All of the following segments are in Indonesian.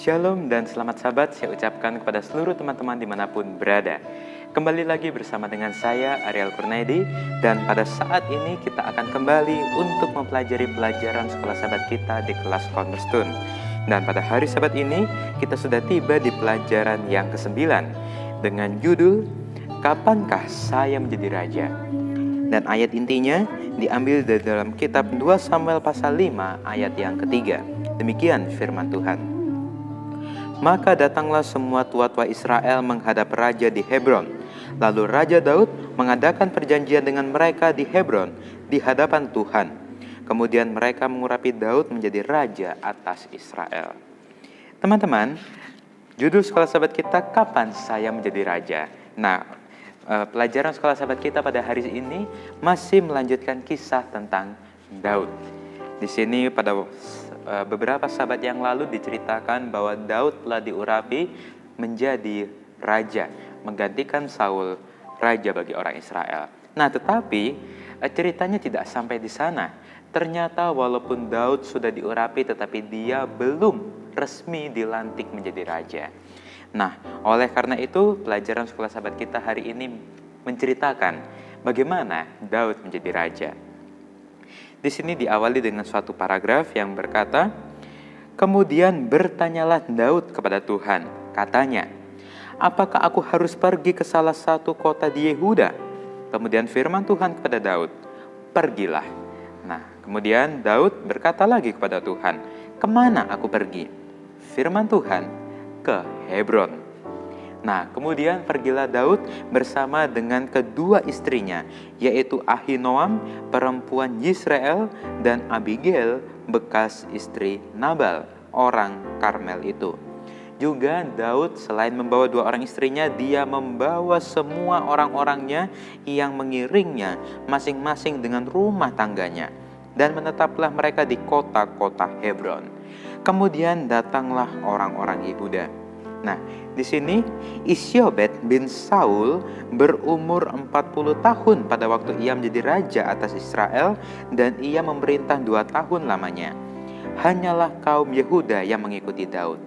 Shalom dan selamat sahabat saya ucapkan kepada seluruh teman-teman dimanapun berada. Kembali lagi bersama dengan saya Ariel Kurnaidi, dan pada saat ini kita akan kembali untuk mempelajari pelajaran sekolah sahabat kita di kelas Cornerstone. Dan pada hari sahabat ini kita sudah tiba di pelajaran yang ke-9 dengan judul Kapankah Saya Menjadi Raja? Dan ayat intinya diambil dari dalam kitab 2 Samuel pasal 5 ayat yang ketiga. Demikian firman Tuhan. Maka datanglah semua tua-tua Israel menghadap raja di Hebron. Lalu Raja Daud mengadakan perjanjian dengan mereka di Hebron di hadapan Tuhan. Kemudian mereka mengurapi Daud menjadi raja atas Israel. Teman-teman, judul sekolah sahabat kita, Kapan Saya Menjadi Raja? Nah, pelajaran sekolah sahabat kita pada hari ini masih melanjutkan kisah tentang Daud. Di sini pada beberapa sahabat yang lalu diceritakan bahwa Daud telah diurapi menjadi raja, menggantikan Saul raja bagi orang Israel. Nah, tetapi ceritanya tidak sampai di sana. Ternyata walaupun Daud sudah diurapi, tetapi dia belum resmi dilantik menjadi raja. Nah, oleh karena itu pelajaran sekolah sahabat kita hari ini menceritakan bagaimana Daud menjadi raja. Di sini diawali dengan suatu paragraf yang berkata, kemudian bertanyalah Daud kepada Tuhan, katanya, apakah aku harus pergi ke salah satu kota di Yehuda? Kemudian firman Tuhan kepada Daud, pergilah. Nah, kemudian Daud berkata lagi kepada Tuhan, kemana aku pergi? Firman Tuhan, ke Hebron. Nah, kemudian pergilah Daud bersama dengan kedua istrinya, yaitu Ahinoam, perempuan Yisrael, dan Abigail, bekas istri Nabal, orang Karmel itu. Juga Daud selain membawa dua orang istrinya, dia membawa semua orang-orangnya yang mengiringnya, masing-masing dengan rumah tangganya. Dan menetaplah mereka di kota-kota Hebron. Kemudian datanglah orang-orang Yehuda. Nah, di sini Isyobet bin Saul berumur 40 tahun pada waktu ia menjadi raja atas Israel, dan ia memerintah 2 tahun lamanya. Hanyalah kaum Yehuda yang mengikuti Daud.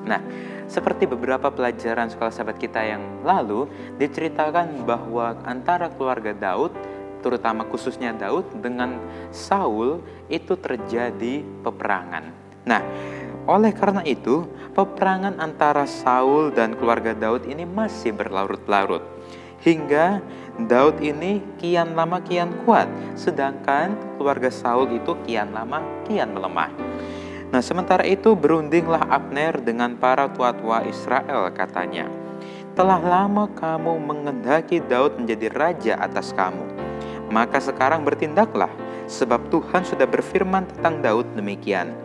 Nah, seperti beberapa pelajaran sekolah sahabat kita yang lalu, diceritakan bahwa antara keluarga Daud, terutama khususnya Daud dengan Saul, itu terjadi peperangan. Nah, oleh karena itu, peperangan antara Saul dan keluarga Daud ini masih berlarut-larut. Hingga Daud ini kian lama kian kuat, sedangkan keluarga Saul itu kian lama kian melemah. Nah, sementara itu berundinglah Abner dengan para tua-tua Israel, katanya, telah lama kamu menghendaki Daud menjadi raja atas kamu. Maka sekarang bertindaklah, sebab Tuhan sudah berfirman tentang Daud demikian.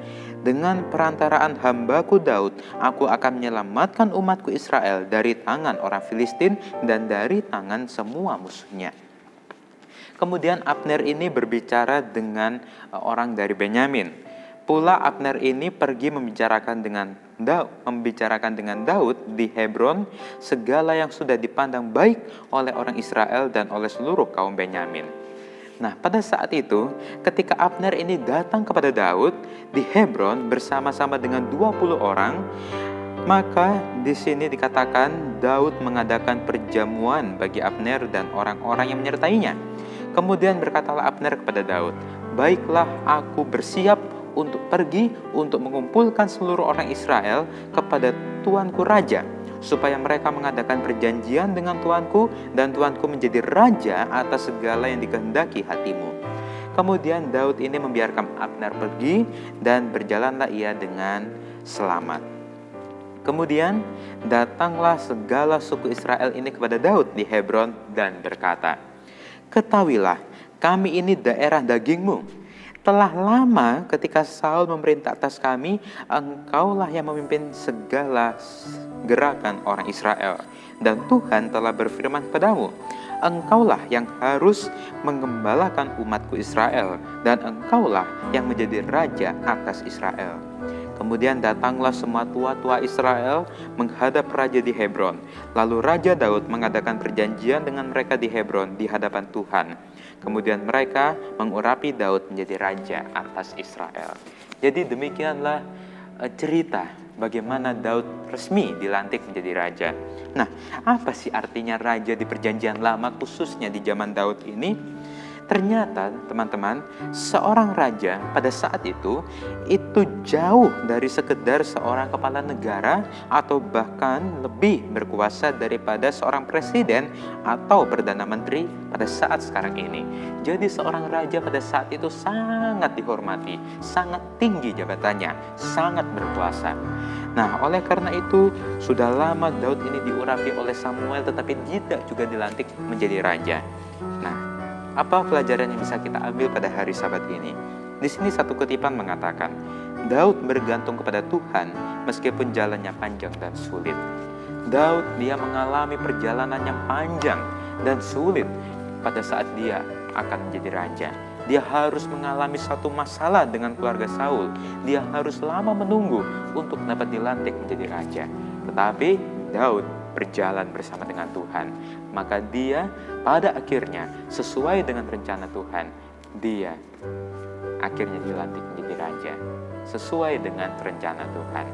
Dengan perantaraan hambaku Daud, aku akan menyelamatkan umatku Israel dari tangan orang Filistin dan dari tangan semua musuhnya. Kemudian Abner ini berbicara dengan orang dari Benyamin. Pula Abner ini pergi membicarakan dengan Daud di Hebron segala yang sudah dipandang baik oleh orang Israel dan oleh seluruh kaum Benyamin. Nah, pada saat itu, ketika Abner ini datang kepada Daud di Hebron bersama-sama dengan 20 orang, maka di sini dikatakan Daud mengadakan perjamuan bagi Abner dan orang-orang yang menyertainya. Kemudian berkatalah Abner kepada Daud, baiklah, aku bersiap untuk pergi untuk mengumpulkan seluruh orang Israel kepada tuanku raja, supaya mereka mengadakan perjanjian dengan tuanku, dan tuanku menjadi raja atas segala yang dikehendaki hatimu. Kemudian Daud ini membiarkan Abner pergi, dan berjalanlah ia dengan selamat. Kemudian datanglah segala suku Israel ini kepada Daud di Hebron dan berkata, ketahuilah, kami ini daerah dagingmu. Telah lama ketika Saul memerintah atas kami, engkaulah yang memimpin segala gerakan orang Israel. Dan Tuhan telah berfirman padamu, engkaulah yang harus menggembalakan umatku Israel, dan engkaulah yang menjadi raja atas Israel. Kemudian datanglah semua tua-tua Israel menghadap raja di Hebron. Lalu Raja Daud mengadakan perjanjian dengan mereka di Hebron di hadapan Tuhan. Kemudian mereka mengurapi Daud menjadi raja atas Israel. Jadi demikianlah cerita bagaimana Daud resmi dilantik menjadi raja. Nah, apa sih artinya raja di Perjanjian Lama khususnya di zaman Daud ini? Ternyata teman-teman, seorang raja pada saat itu jauh dari sekedar seorang kepala negara atau bahkan lebih berkuasa daripada seorang presiden atau perdana menteri pada saat sekarang ini. Jadi seorang raja pada saat itu sangat dihormati, sangat tinggi jabatannya, sangat berkuasa. Nah, oleh karena itu sudah lama Daud ini diurapi oleh Samuel tetapi tidak juga dilantik menjadi raja. Nah, apa pelajaran yang bisa kita ambil pada hari Sabat ini? Di sini satu kutipan mengatakan, Daud bergantung kepada Tuhan meskipun jalannya panjang dan sulit. Daud dia mengalami perjalanan yang panjang dan sulit pada saat dia akan menjadi raja. Dia harus mengalami satu masalah dengan keluarga Saul. Dia harus lama menunggu untuk dapat dilantik menjadi raja. Tetapi Daud berjalan bersama dengan Tuhan. Maka dia pada akhirnya sesuai dengan rencana Tuhan, dia akhirnya dilantik menjadi raja. Sesuai dengan rencana Tuhan.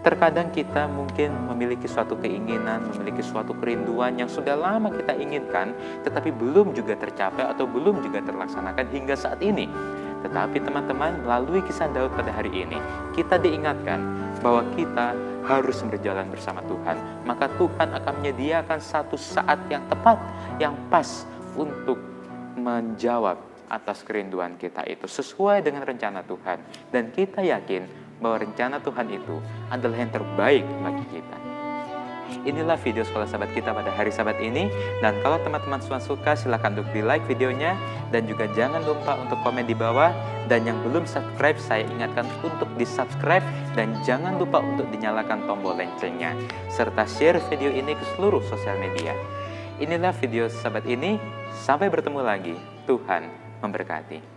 Terkadang kita mungkin memiliki suatu keinginan, memiliki suatu kerinduan yang sudah lama kita inginkan, tetapi belum juga tercapai atau belum juga terlaksanakan hingga saat ini. Tetapi teman-teman, melalui kisah Daud pada hari ini, kita diingatkan bahwa kita harus berjalan bersama Tuhan. Maka Tuhan akan menyediakan satu saat yang tepat, yang pas untuk menjawab atas kerinduan kita itu sesuai dengan rencana Tuhan. Dan kita yakin bahwa rencana Tuhan itu adalah yang terbaik bagi kita. Inilah video Sekolah Sabat kita pada hari Sabat ini. Dan kalau teman-teman semua suka, silahkan untuk di like videonya. Dan juga jangan lupa untuk komen di bawah. Dan yang belum subscribe, saya ingatkan untuk di subscribe. Dan jangan lupa untuk dinyalakan tombol loncengnya. Serta share video ini ke seluruh sosial media. Inilah video Sabat ini. Sampai bertemu lagi. Tuhan memberkati.